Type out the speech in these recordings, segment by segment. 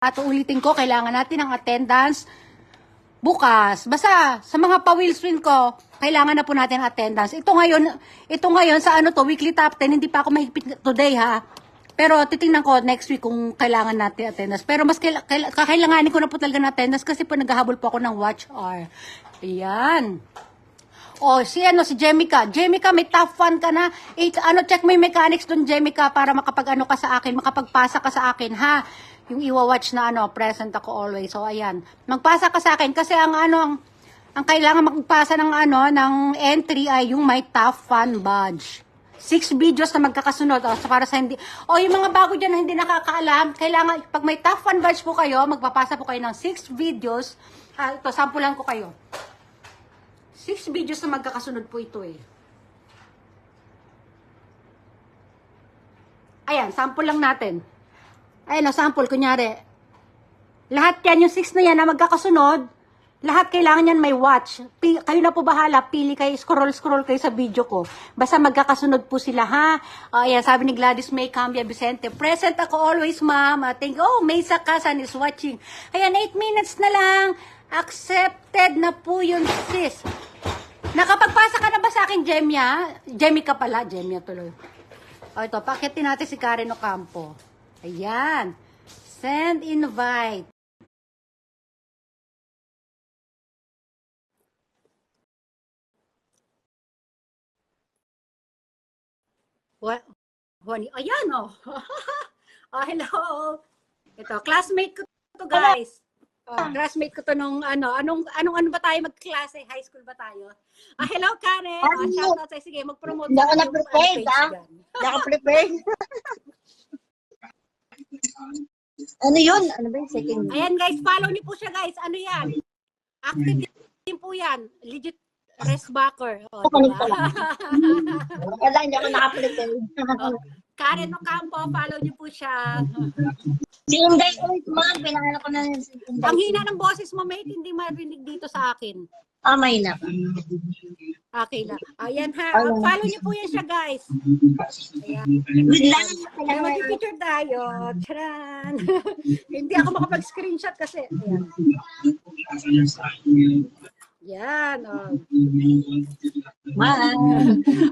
At ulitin ko, kailangan natin ng attendance bukas. Basta sa mga pa-wheelswin ko, kailangan na po natin attendance. Ito ngayon sa ano to, weekly top 10, hindi pa ako mahigpit today ha. Pero titingnan ko next week kung kailangan natin attendance. Pero mas kakailanganin ko na po talaga ng attendance kasi po naghahabol po ako ng watch hour. Ayan. O, si Jemica. Jemica, may top fan ka na. Check mo yung mechanics doon, Jemica, para makapag-ano ka sa akin, makapagpasa ka sa akin, ha? Yung iwa-watch na present ako always. So, ayan. Magpasa ka sa akin kasi ang kailangan magpasa ng entry ay yung my top fan badge. 6 videos na magkakasunod. Para sa hindi, yung mga bago dyan na hindi nakakaalam, kailangan, pag may top fan badge po kayo, magpapasa po kayo ng 6 videos. Ito, sampulan ko kayo. 6 videos na magkakasunod po ito eh. Ayan, sample lang natin. Ayan sample, kunyari. Lahat yan, yung 6 na yan na magkakasunod, lahat kailangan yan may watch. Kayo na po bahala, pili kayo, scroll kayo sa video ko. Basta magkakasunod po sila, ha? Ayan, sabi ni Gladys May Cambia Vicente, present ako always, ma'am. Thank you. May Sakasan is watching. Ayan, 8 minutes na lang. Accepted na po yun, sis. Nakapagpasa ka na ba sa akin, Jemia? Jemica pala, Jemia tuloy. Ito, pakitin natin si Karen Ocampo. Ayan. Send invite. What? Ayan, oh. Hello. Ito, classmate ko to, guys. Classmate ko to nung anong ba tayo magklase? High school ba tayo? Hello, Karen. Shout out sa'yo. Sige, mag-promote. Hindi ako na-prepared, ha? Hindi ako prepared. Ano yun? Ano ba yung second? Ayan, guys. Follow niyo po siya, guys. Ano yan? Active din po yan. Legit Resbacker. Diba? Wala, hindi ako naka-prepared. Karen Ocampo, follow niyo po siya. Si Inday ulit, ma'am. Pinangalan ko na si Inday. Ang hina ng boses mo, mate, hindi marinig dito sa akin. May na. Okay lang. Ayan ha. Follow niyo po yan siya, guys. Ayan. Good luck. Ayan, mag-picture tayo. Tcharan! Hindi ako makapag-screenshot kasi. Ayan. Yan.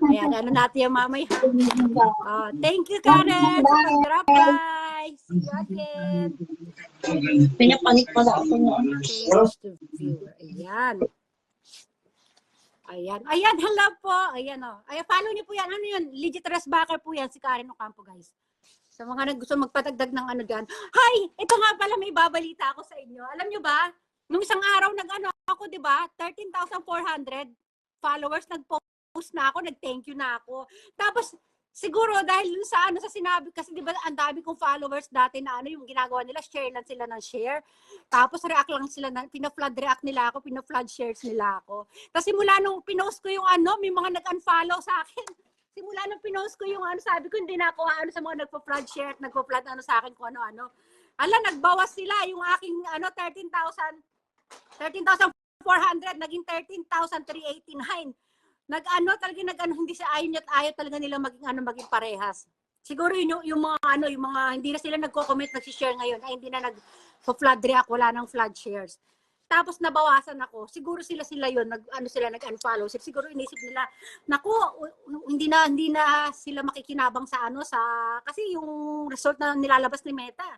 Ayan, ano natin yung mamay. Thank you, Karen. Sa pag-drop by. See you again. Pinapanik pala ako niya. Ayan. Ayan, hello po. Ayan, Ayan, follow niyo po yan. Ano yun? Legit Resbacker po yan, si Karen Ocampo, guys. Sa mga gusto magpatagdag ng dyan. Hi! Ito nga pala, may babalita ako sa inyo. Alam niyo ba? Nung isang araw ako, 'di ba? 13,400 followers, nag-post na ako, nag-thank you na ako. Tapos siguro dahil sa sa sinabi kasi 'di ba ang dami kong followers dati na yung ginagawa nila, share lang sila ng share. Tapos react lang sila pina-flood react nila ako, pina-flood shares nila ako. Tapos simula nung pinost ko yung may mga nag-unfollow sa akin. Simula nung pinost ko yung sabi ko hindi na ako sa mga nagpo-flood share, nagpo-flood sa akin kung ano-ano. Nagbawas sila yung aking 13,400 naging 13,389. Hindi siya ayaw talaga nila maging parehas. Siguro yung mga hindi na sila nagko-comment, nagsi-share ngayon, ay hindi na nag-flood react, wala nang flood shares. Tapos nabawasan ako. Siguro sila yun, nag-unfollow. Siguro inisip nila, naku, hindi na sila makikinabang sa kasi yung result na nilalabas ni Meta.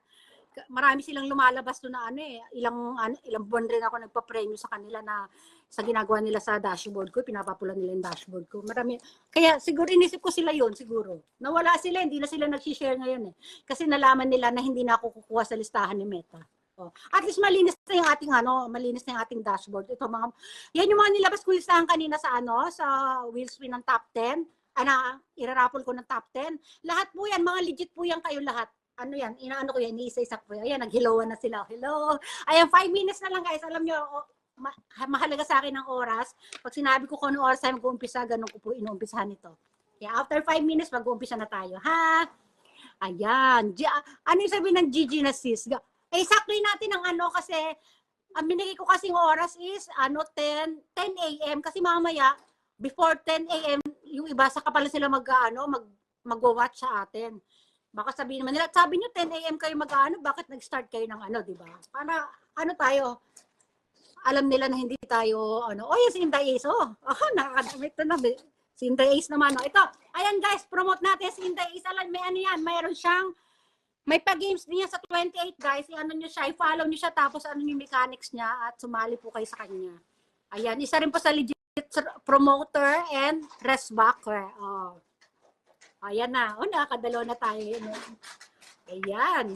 Marami silang lumalabas doon na ilang buwan rin ako nagpa-premyo sa kanila na sa ginagawa nila sa dashboard ko, pinapapulan nila yung dashboard ko. Marami. Kaya siguro inisip ko sila yon siguro. Nawala sila, hindi na sila nag-share ngayon Kasi nalaman nila na hindi na ako kukuha sa listahan ni Meta. At least malinis na yung ating dashboard. Yan yung mga nilabas ko listahan kanina sa Wheelswin ng top 10. Irarapol ko ng top 10. Lahat po yan, mga legit po yan kayo lahat. Yan, ko yan, iniisa-isa ko yan. Ayan, nag-helloan na sila. Hello. Ayan, 5 minutes na lang, guys. Alam nyo, mahalaga sa akin ng oras. Pag sinabi ko kung anong oras tayo mag-uumpisa, ganun ko po inuumpisahan ito. Kaya after 5 minutes, mag-uumpisa na tayo. Ha? Ayan. Ano yung sabihin ng Gigi na sis? Saktoy natin ang kasi ang binigay ko kasing oras is 10 a.m. Kasi mamaya, before 10 a.m., yung iba, saka pala sila mag-watch sa atin. Baka sabihin naman nila, sabi nyo 10 a.m. kayo mag-ano, bakit nag-start kayo ng ano, di ba? Para, ano tayo, alam nila na hindi tayo, ano, yung si Inday Ace, nakakadamit to na, si Inday Ace naman, ito, ayan guys, promote natin si Inday Ace, alam, may ano yan, mayroon siyang, may pa-games din yan sa 28 guys, i-ano nyo siya, i-follow nyo siya, tapos ano yung mechanics niya, at sumali po kayo sa kanya. Ayan, isa rin po sa legit promoter and resbacker, Ayan na. Nakakadalaw na tayo. Ayan.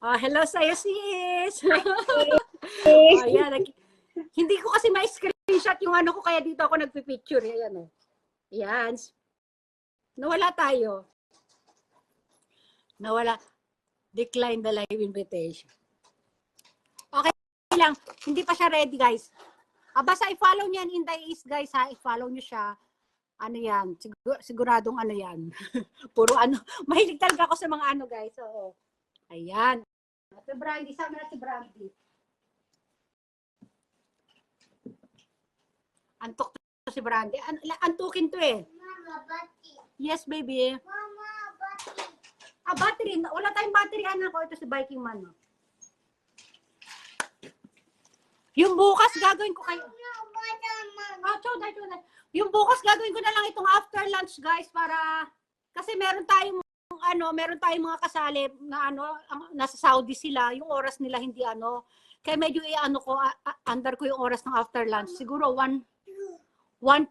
Hello sa'yo, sis. Ayan. Hindi ko kasi ma-screenshot yung ano ko, kaya dito ako nagpipicture. Ayan. Ayan. Nawala tayo. Nawala. Decline the live invitation. Okay lang. Hindi pa siya ready, guys. Basta i-follow niyan in the East, guys, ha. I-follow niyo siya. Ano yan, siguradong ano yan. Puro ano, mahilig talaga ako sa mga ano guys. Oo. Ayan. Si Brandy, sama na si Brandy. Antok to si Brandy. Antukin to eh. Mama, battery. Yes, baby. Mama, battery. Battery. Wala tayong battery, anak ko. Ito si Biking Man. Yung bukas gagawin ko kayo. Choday. Yung bukas gagawin ko na lang itong after lunch guys para kasi meron tayong mga kasali na nasa Saudi sila, yung oras nila hindi kaya medyo under ko yung oras ng after lunch. Siguro 1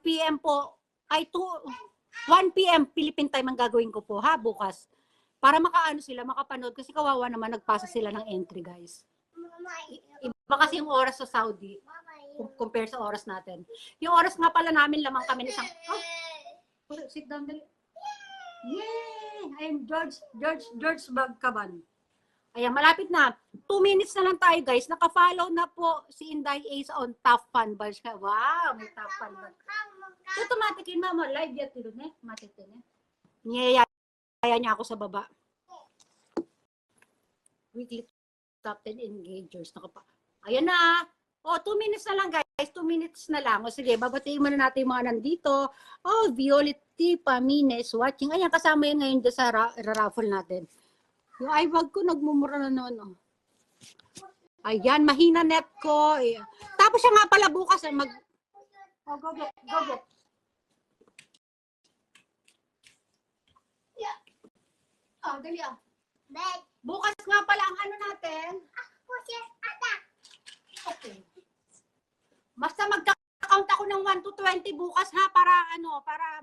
PM po ay 1 PM Philippine time ang gagawin ko po bukas. Para sila makapanood kasi kawawa naman nagpasa sila ng entry guys. Iba kasi yung oras sa Saudi compare sa oras natin. Yung oras nga pala namin lamang kami isang sit down dali. Yay! I'm George Bagkaban. Ayan, malapit na. 2 minutes na lang tayo guys. Naka-follow na po si Inday Ace on Top Fun Badge. Wow, may Top Fun Badge. Ito matikin mama, live yan tilo ne. Matikin ne. Niyayaya niya ako sa baba. Weekly Top 10 engagers. Ayan na. 2 minutes na lang guys. 2 minutes na lang. Sige, babatiin muna natin yung mga nandito. Violet T. Pamines watching. Ayan, kasama yan ngayon dyan sa raffle natin. Yung iWag ko, nagmumura na naman. Ayan, mahina net ko. Tapos siya nga pala bukas. Go get. Dali Bukas nga pala ang ano natin. Okay. Basta magka-count ako ng 1 to 20 bukas para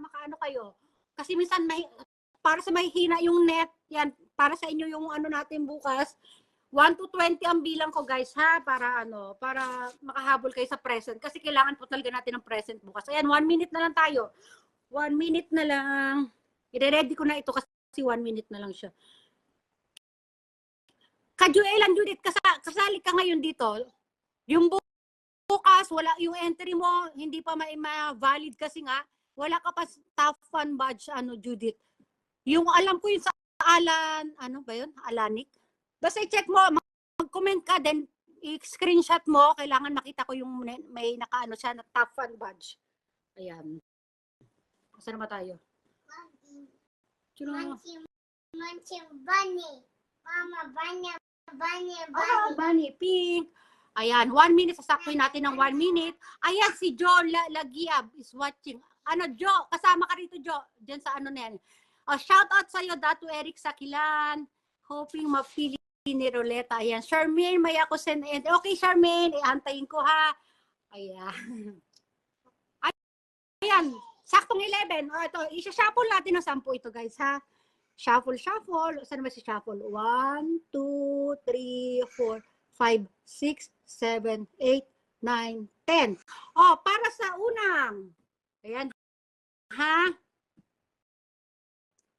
makaano kayo. Kasi minsan para sa mahihina yung net, yan, para sa inyo yung natin bukas. 1 to 20 ang bilang ko guys para makahabol kayo sa present. Kasi kailangan po talaga natin ng present bukas. Ayan, 1 minute na lang tayo. 1 minute na lang. I-ready ko na ito kasi 1 minute na lang siya. Kajuelan Judith, kasali ka ngayon dito. Yung bukas, wala yung entry mo, hindi pa ma-valid kasi nga, wala ka pa Top Fun Badge, Judith. Yung alam ko yun sa Alan, ba yun? Alanik. Basta i-check mo, mag-comment ka, then i-screenshot mo, kailangan makita ko yung may siya na Top Fun Badge. Ayan. Saan na ba tayo? Munching bunny. Mama, bunny, pink. Ayan, 1 minute, sasaktuin natin ng 1 minute. Ayan, si Joe Lagiab is watching. Jo, kasama ka rito, Jo. Diyan sa na yan. Shout out sa'yo, Datu Eric Sakilan. Hoping mapili ni Roleta. Ayan, Charmaine, may ako send. Okay, Charmaine, ihantayin ko ha. Ayan. Ayan, saktong 11. Ito, isa-shuffle natin ng 10 ito, guys, ha. Shuffle. Saan ba si shuffle? 1, 2, 3, 4, 5, 6, 7, 8, 9, 10. Para sa unang. Ayan. Ha?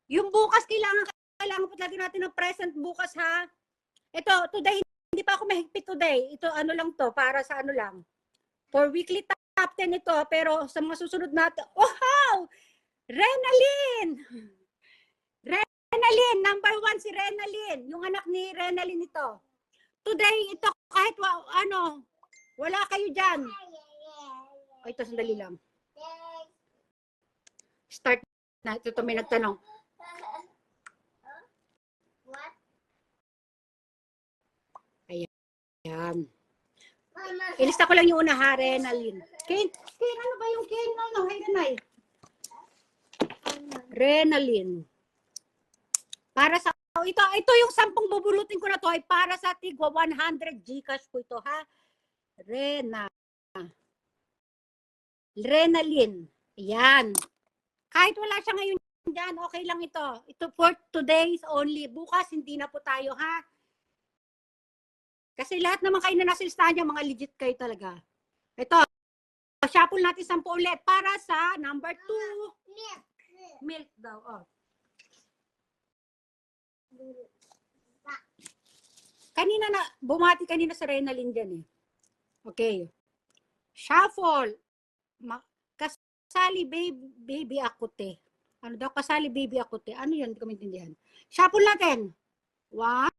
Yung bukas, kailangan po talaga natin ng present bukas, ha? Ito, today, hindi pa ako mahigpit today. Ito, lang to, para sa lang. For weekly top 10 ito, pero sa mga susunod natin, wow! Renalyn, number 1 si Renalyn. Yung anak ni Renalyn ito. Today, ito, kahit wala kayo dyan. Ito, sandali lang. Start na. Ito may nagtanong. Yan. Ilista ko lang yung una ha, Renalyn. Kane, ano ba yung Kane? No, hey, nanay. Renalyn. Para sa, ito yung 10 bubulutin ko na to ay para sa tigwa 100 Gcash po ito ha. Renalyn. Yan. Kahit wala siya ngayon dyan, okay lang ito. Ito for today's only. Bukas, hindi na po tayo ha. Kasi lahat naman kayo na nasa listahan niya, mga legit kayo talaga. Ito, shuffle natin 10 ulit para sa number 2. Milk daw, oh. Bumati kanina sa Renalyn dyan eh. Okay. Shuffle. Kasali baby akote. Ano daw? Kasali baby akote. Ano yun? Hindi ko maintindihan. Shuffle natin. 1,